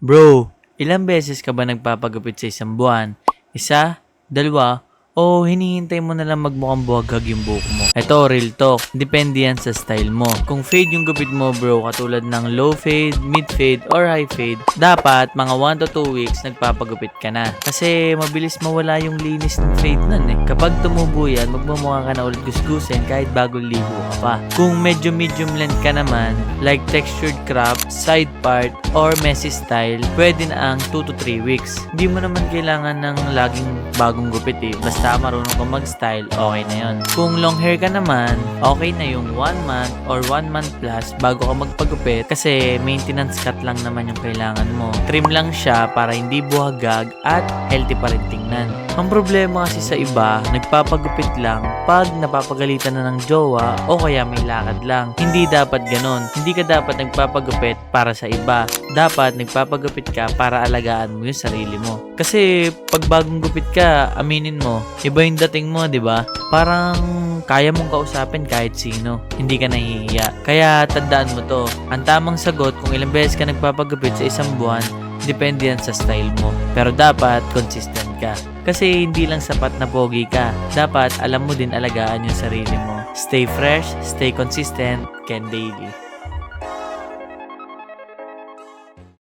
Bro, ilang beses ka ba nagpapagupit sa isang buwan? Isa? Dalawa? O hinihintay mo na lang magmukhang buhaghag yung buhok mo? Ito, real talk. Depende yan sa style mo. Kung fade yung gupit mo bro, katulad ng low fade, mid fade, or high fade, dapat mga 1 to 2 weeks nagpapagupit ka na. Kasi mabilis mawala yung linis ng fade nun eh. Kapag tumubo yan, magmumukha ka na ulit gusgusin kahit bagong ligo ka pa. Kung medyo medium length ka naman, like textured crop, side part, or messy style, pwede na ang 2 to 3 weeks. Hindi mo naman kailangan ng laging bagong gupit eh. Basta marunong ka mag-style, okay na yun. Kung long hair ka naman, okay na yung 1 month or 1 month plus bago ka magpagupit kasi maintenance cut lang naman yung kailangan mo. Trim lang siya para hindi buhagag at healthy pa rin tingnan. Ang problema kasi sa iba, nagpapagupit lang pag napapagalitan na ng jowa o kaya may lakad lang. Hindi dapat ganon. Hindi ka dapat nagpapagupit para sa iba. Dapat nagpapagupit ka para alagaan mo yung sarili mo. Kasi pag bagong gupit ka, aminin mo, iba yung dating mo, di ba? Parang kaya mong kausapin kahit sino. Hindi ka nahihiya. Kaya tandaan mo to. Ang tamang sagot kung ilang beses ka nagpapagupit sa isang buwan, depende yan sa style mo. Pero dapat consistent ka. Kasi hindi lang sapat na pogi ka. Dapat alam mo din alagaan yung sarili mo. Stay fresh, stay consistent, Ken Daily.